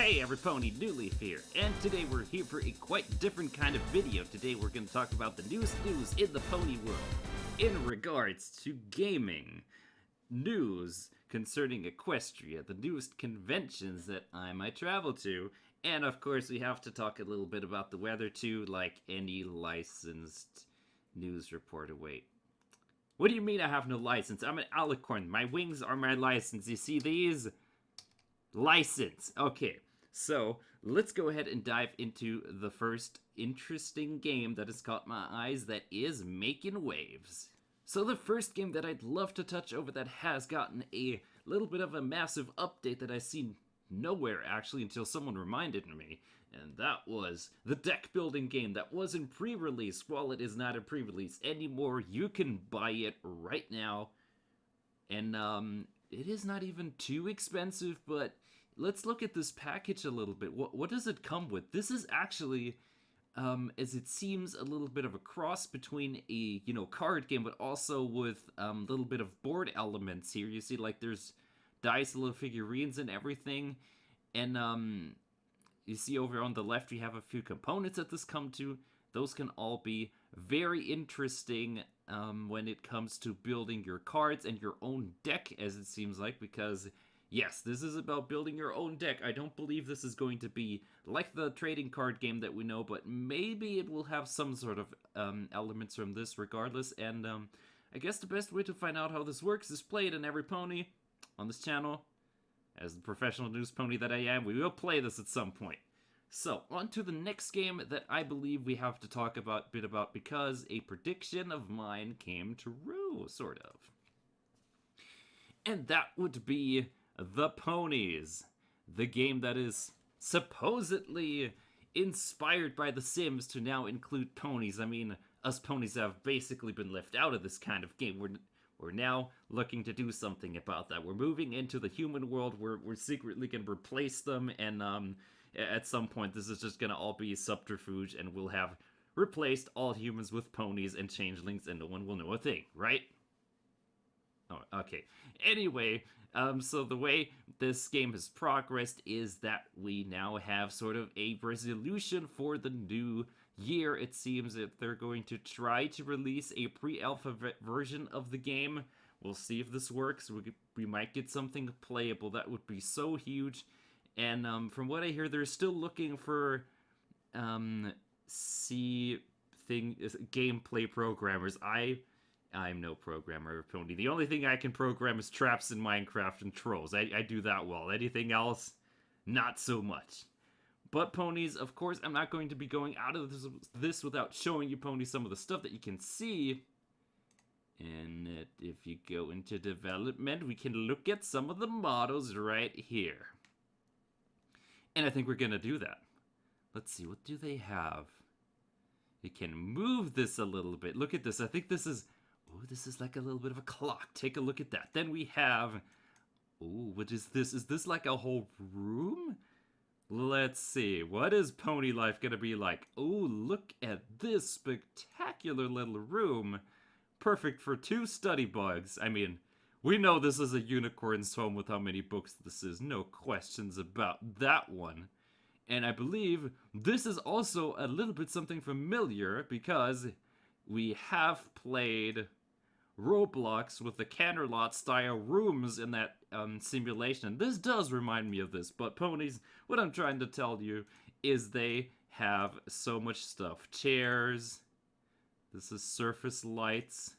Hey everypony, Newleaf here, and today we're here for a quite different kind of video. Today we're going to talk about the newest news in the pony world in regards to gaming. News concerning Equestria, the newest conventions that I might travel to, and of course we have to talk a little bit about the weather too, like any licensed news reporter. Wait, what do you mean I have no license? I'm an alicorn. My wings are my license. You see these? License. Okay, so let's go ahead and dive into the first interesting game that has caught my eyes that is making waves. So the first game that I'd love to touch over that has gotten a little bit of a massive update that I seen nowhere actually until someone reminded me, and that was the deck building game that was in pre-release. While it is not in pre-release anymore, you can buy it right now, and it is not even too expensive. But let's look at this package a little bit. What does it come with? This is actually, as it seems, a little bit of a cross between a, card game, but also with a little bit of board elements here. You see, like, there's dice, little figurines and everything. And you see over on the left, we have a few components that this come to. Those can all be very interesting when it comes to building your cards and your own deck, as it seems like, because yes, this is about building your own deck. I don't believe this is going to be like the trading card game that we know, but maybe it will have some sort of elements from this regardless. And I guess the best way to find out how this works is play it in every pony on this channel. As the professional news pony that I am, we will play this at some point. So, on to the next game that I believe we have to talk a bit about, because a prediction of mine came true, sort of. And that would be The Ponies, the game that is supposedly inspired by The Sims to now include ponies. I mean, us ponies have basically been left out of this kind of game. We're now looking to do something about that. We're moving into the human world. We're secretly going to replace them, and at some point this is just going to all be subterfuge, and we'll have replaced all humans with ponies and changelings, and no one will know a thing, right? Oh, okay. Anyway, so the way this game has progressed is that we now have sort of a resolution for the new year. It seems that they're going to try to release a pre-alpha version of the game. We'll see if this works. We might get something playable. That would be so huge. And from what I hear, they're still looking for gameplay programmers. I'm no programmer, pony. The only thing I can program is traps in Minecraft and trolls. I do that well. Anything else, not so much. But ponies, of course, I'm not going to be going out of this without showing you, ponies, some of the stuff that you can see. And if you go into development, we can look at some of the models right here. And I think we're going to do that. Let's see, what do they have? You can move this a little bit. Look at this. I think this is... Oh, this is like a little bit of a clock. Take a look at that. Then we have... Oh, what is this? Is this like a whole room? Let's see. What is pony life going to be like? Oh, look at this spectacular little room. Perfect for 2 study bugs. I mean, we know this is a unicorn's home with how many books this is. No questions about that one. And I believe this is also a little bit something familiar, because we have played Roblox with the Canterlot style rooms in that simulation. This does remind me of this, but ponies, what I'm trying to tell you is they have so much stuff. Chairs, this is surface lights,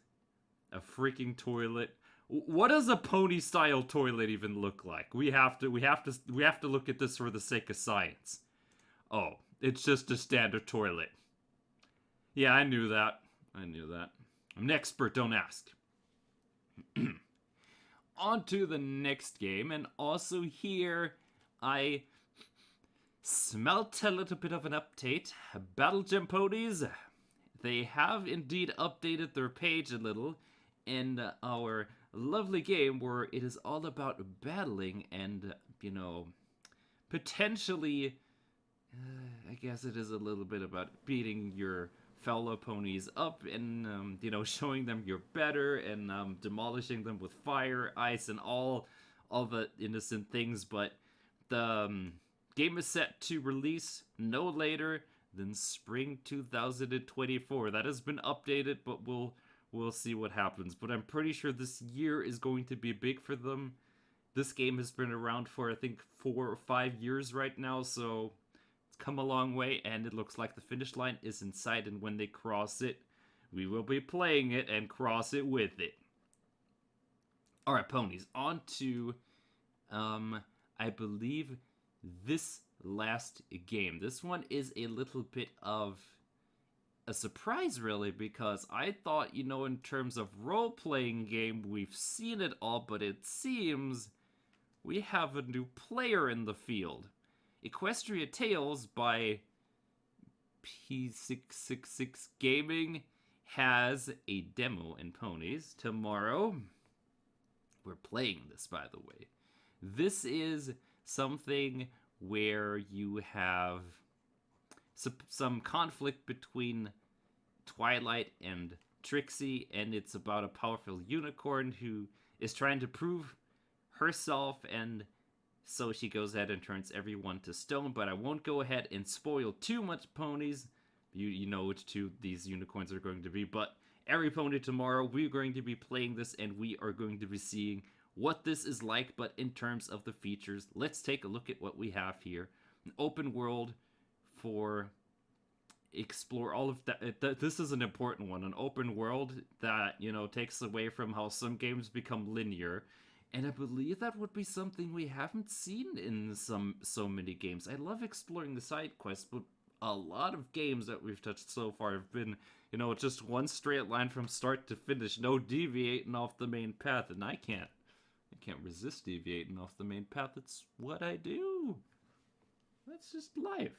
a freaking toilet. What does a pony style toilet even look like? We have to look at this for the sake of science. Oh, it's just a standard toilet. Yeah, I knew that. I'm an expert, don't ask. On to the next game, and also here I smelt a little bit of an update. Battle Gem ponies, they have indeed updated their page a little in our lovely game where it is all about battling and, potentially, I guess it is a little bit about beating your fellow ponies up and, showing them you're better and demolishing them with fire, ice, and all the innocent things. But the Game is set to release no later than spring 2024. That has been updated, but we'll see what happens. But I'm pretty sure this year is going to be big for them. This game has been around for I think 4 or 5 years right now, so it's come a long way, and it looks like the finish line is in sight. And when they cross it, we will be playing it and cross it with it. All right, ponies. On to, I believe this last game. This one is a little bit of a surprise, really, because I thought, in terms of role-playing game, we've seen it all, but it seems we have a new player in the field. Equestria Tales by P666 Gaming has a demo in ponies tomorrow. We're playing this, by the way. This is something where you have some conflict between Twilight and Trixie, and it's about a powerful unicorn who is trying to prove herself, and so she goes ahead and turns everyone to stone. But I won't go ahead and spoil too much, ponies. You know which two these unicorns are going to be, but every pony tomorrow we're going to be playing this, and we are going to be seeing what this is like. But in terms of the features, let's take a look at what we have here. An open world for explore all of that. This is an important one. An open world that, takes away from how some games become linear. And I believe that would be something we haven't seen in so many games. I love exploring the side quests, but a lot of games that we've touched so far have been, just one straight line from start to finish, no deviating off the main path, and I can't resist deviating off the main path. It's what I do. That's just life.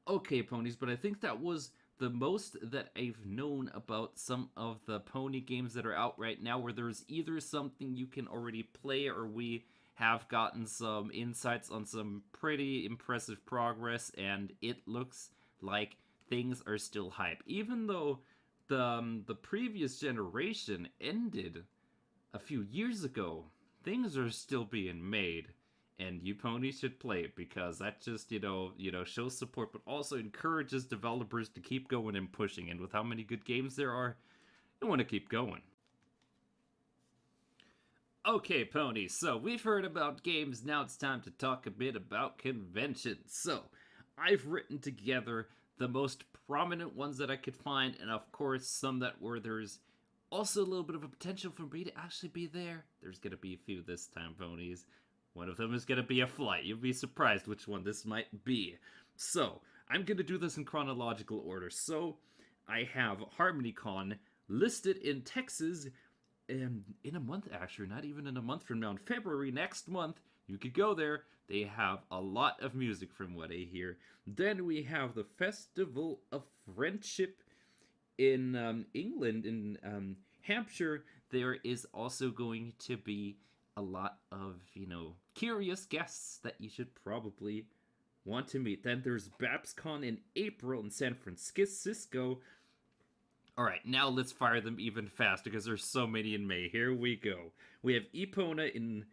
Okay, ponies, but I think that was the most that I've known about some of the pony games that are out right now, where there's either something you can already play, or we have gotten some insights on some pretty impressive progress, and it looks like things are still hype. Even though the previous generation ended a few years ago, things are still being made. And you ponies should play it, because that just, shows support, but also encourages developers to keep going and pushing. And with how many good games there are, you want to keep going. Okay, ponies, so we've heard about games. Now it's time to talk a bit about conventions. So, I've written together the most prominent ones that I could find, and of course, some that were there's also a little bit of a potential for me to actually be there. There's gonna be a few this time, ponies. One of them is going to be a flight. You'll be surprised which one this might be. So, I'm going to do this in chronological order. So, I have HarmonyCon listed in Texas in a month, actually. Not even in a month from now. In February next month, you could go there. They have a lot of music from what I hear. Then we have the Festival of Friendship in England, in Hampshire. There is also going to be a lot of, curious guests that you should probably want to meet. Then there's BabsCon in April in San Francisco. All right, now let's fire them even faster, because there's so many in May. Here we go. We have Epona in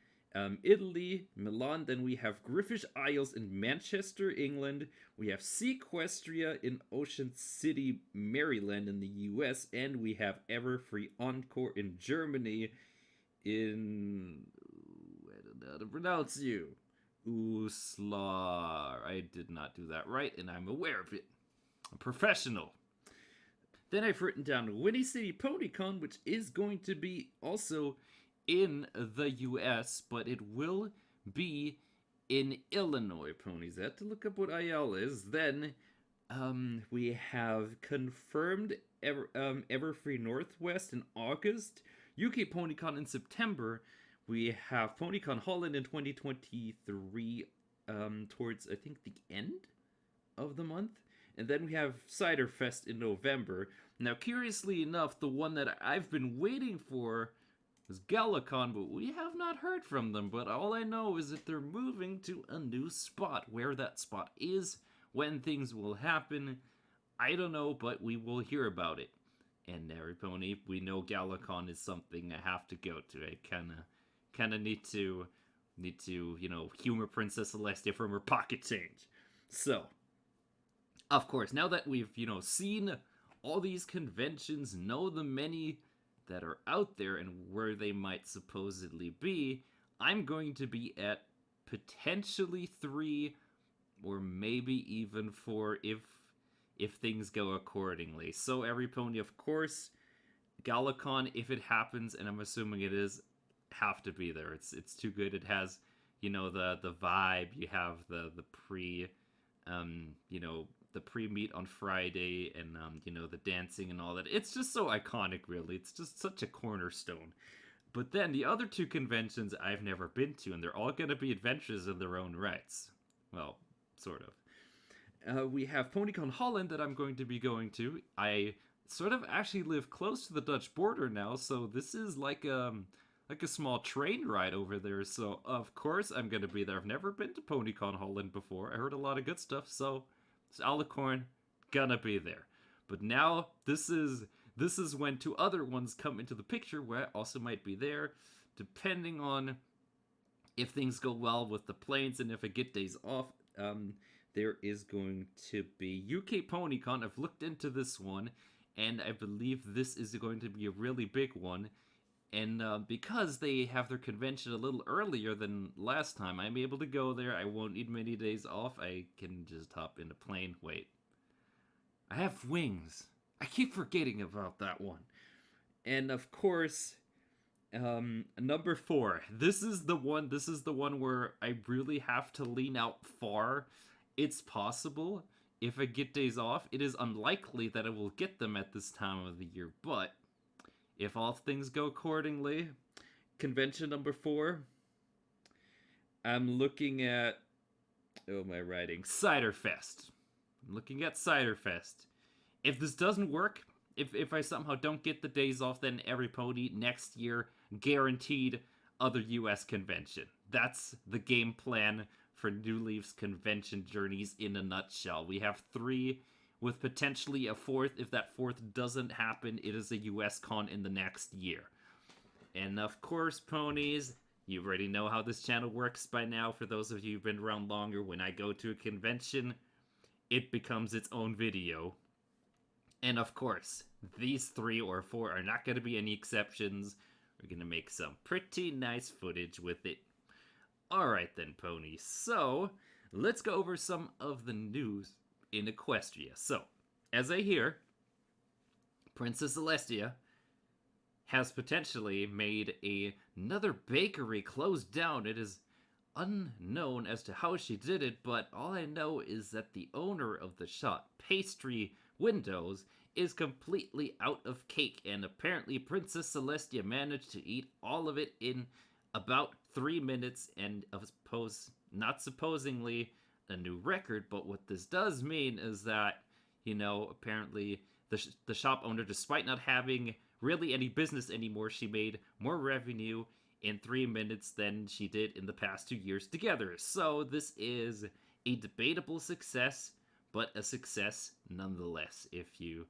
Italy, Milan. Then we have Griffish Isles in Manchester, England. We have Equestria in Ocean City, Maryland in the US. And we have Everfree Encore in Germany. I don't know how to pronounce you. Uslar. I did not do that right, and I'm aware of it. I'm professional. Then I've written down Winnie City PonyCon, which is going to be also in the US, but it will be in Illinois, ponies. I had to look up what IL is. Then we have confirmed Everfree Northwest in August. UK PonyCon in September. We have PonyCon Holland in 2023, towards, I think, the end of the month. And then we have Cider Fest in November. Now, curiously enough, the one that I've been waiting for is GalaCon, but we have not heard from them. But all I know is that they're moving to a new spot. Where that spot is, when things will happen, I don't know, but we will hear about it. And every pony, we know GalaCon is something I have to go to. I kind of need to Need to, humor Princess Celestia from her pocket change. So, of course, now that we've, seen all these conventions, know the many that are out there and where they might supposedly be, I'm going to be at potentially 3 or maybe even 4 if things go accordingly. So every pony, of course, Galacon, if it happens, and I'm assuming it is, have to be there. It's too good. It has, the vibe. You have the pre, the pre-meet on Friday, and the dancing and all that. It's just so iconic, really. It's just such a cornerstone. But then the other 2 conventions I've never been to, and they're all going to be adventures in their own rights. Well, sort of. We have PonyCon Holland that I'm going to be going to. I sort of actually live close to the Dutch border now, so this is like a small train ride over there. So of course I'm gonna be there. I've never been to PonyCon Holland before. I heard a lot of good stuff, so Alicorn gonna be there. But now this is when 2 other ones come into the picture where I also might be there, depending on if things go well with the planes and if I get days off. There is going to be UK PonyCon. I've looked into this one, and I believe this is going to be a really big one. And because they have their convention a little earlier than last time, I'm able to go there. I won't need many days off. I can just hop in a plane. Wait. I have wings. I keep forgetting about that one. And of course, number 4. This is the one where I really have to lean out far. It's possible if I get days off. It is unlikely that I will get them at this time of the year, but if all things go accordingly, convention number 4, I'm looking at, oh, my writing, Ciderfest. I'm looking at Ciderfest. If this doesn't work, if I somehow don't get the days off, then every pony next year, guaranteed other US convention. That's the game plan for New Leaf's convention journeys in a nutshell. We have 3 with potentially a 4th. If that 4th doesn't happen, it is a US con in the next year. And of course, ponies, you already know how this channel works by now. For those of you who've been around longer, when I go to a convention, it becomes its own video. And of course, these 3 or 4 are not going to be any exceptions. We're going to make some pretty nice footage with it. Alright then, ponies. So, let's go over some of the news in Equestria. So, as I hear, Princess Celestia has potentially made another bakery close down. It is unknown as to how she did it, but all I know is that the owner of the shop, Pastry Windows, is completely out of cake, and apparently Princess Celestia managed to eat all of it in about 3 minutes, and not supposedly a new record, but what this does mean is that, apparently the shop owner, despite not having really any business anymore, she made more revenue in 3 minutes than she did in the past 2 years together. So this is a debatable success, but a success nonetheless, if you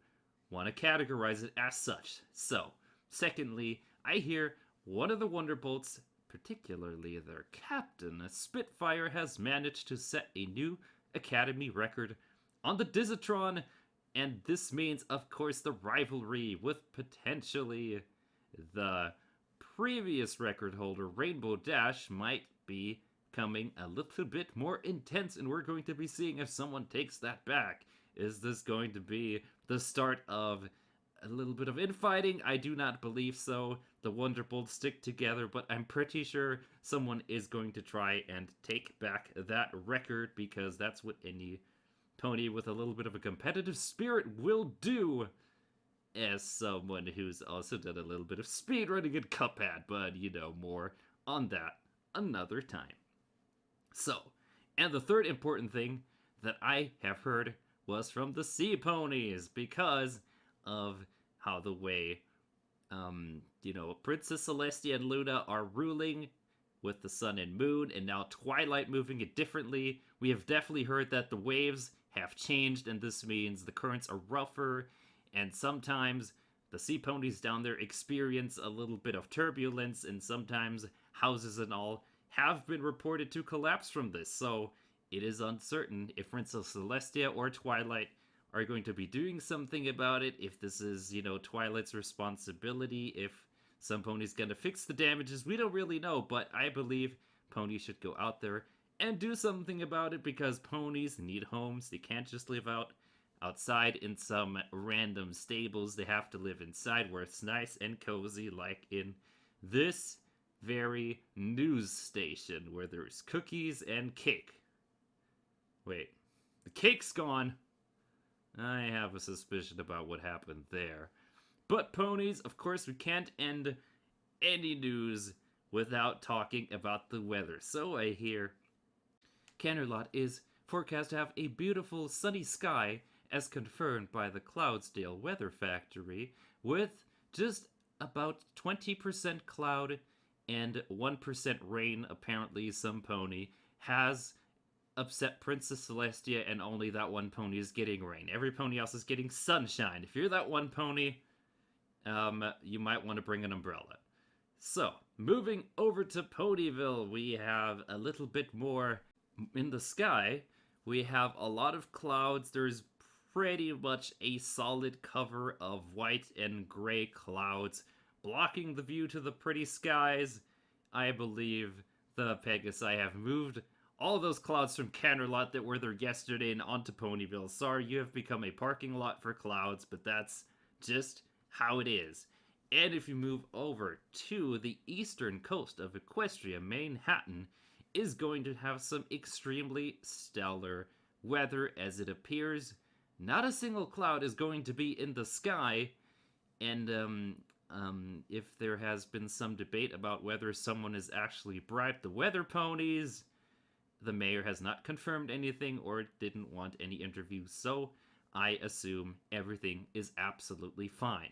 want to categorize it as such. So, secondly, I hear one of the Wonderbolts, particularly their captain, a Spitfire, has managed to set a new Academy record on the Dizatron, and this means, of course, the rivalry with potentially the previous record holder, Rainbow Dash, might be becoming a little bit more intense, and we're going to be seeing if someone takes that back. Is this going to be the start of a little bit of infighting? I do not believe so. The Wonderbolts stick together, but I'm pretty sure someone is going to try and take back that record, because that's what any pony with a little bit of a competitive spirit will do. As someone who's also done a little bit of speedrunning in Cuphead, but more on that another time. So, and the third important thing that I have heard was from the Sea Ponies, because of how the way, Princess Celestia and Luna are ruling with the sun and moon, and now Twilight moving it differently. We have definitely heard that the waves have changed, and this means the currents are rougher, and sometimes the Sea Ponies down there experience a little bit of turbulence, and sometimes houses and all have been reported to collapse from this, so it is uncertain if Princess Celestia or Twilight are going to be doing something about it, if this is, Twilight's responsibility, if some pony's gonna fix the damages. We don't really know, but I believe ponies should go out there and do something about it because ponies need homes. They can't just live outside in some random stables. They have to live inside where it's nice and cozy, like in this very news station where there's cookies and cake. Wait, the cake's gone. I have a suspicion about what happened there. But ponies, of course, we can't end any news without talking about the weather. So I hear Canterlot is forecast to have a beautiful sunny sky as confirmed by the Cloudsdale Weather Factory, with just about 20% cloud and 1% rain. Apparently some pony has upset Princess Celestia and only that one pony is getting rain. Every pony else is getting sunshine. If you're that one pony, you might want to bring an umbrella. So, moving over to Ponyville, we have a little bit more in the sky. We have a lot of clouds. There's pretty much a solid cover of white and gray clouds blocking the view to the pretty skies. I believe the Pegasi have moved all those clouds from Canterlot that were there yesterday and onto Ponyville. Sorry, you have become a parking lot for clouds, but that's just how it is. And if you move over to the eastern coast of Equestria, Manhattan is going to have some extremely stellar weather, as it appears not a single cloud is going to be in the sky. And if there has been some debate about whether someone has actually bribed the weather ponies, the mayor has not confirmed anything or didn't want any interviews, so I assume everything is absolutely fine.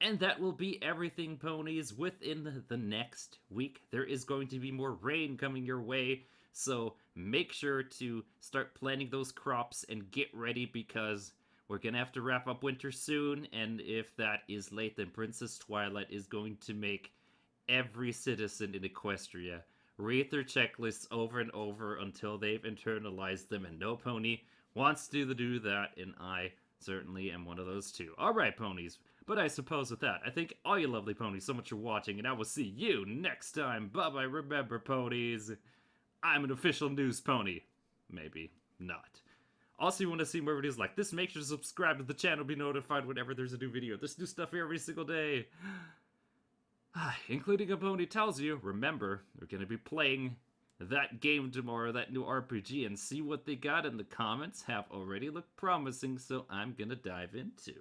And that will be everything, ponies. Within the next week, there is going to be more rain coming your way, so make sure to start planting those crops and get ready because we're going to have to wrap up winter soon, and if that is late, then Princess Twilight is going to make every citizen in Equestria read their checklists over and over until they've internalized them, and no pony wants to do that, and I certainly am one of those too. Alright, ponies, but I suppose with that, I thank all you lovely ponies so much for watching, and I will see you next time. Bye-bye. Remember, ponies, I'm an official news pony. Maybe not. Also, you want to see more videos like this, make sure to subscribe to the channel, be notified whenever there's a new video. There's new stuff here every single day. Including a pony tells you, remember, we're going to be playing that game tomorrow, that new RPG, and see what they got in the comments have already looked promising, so I'm going to dive into.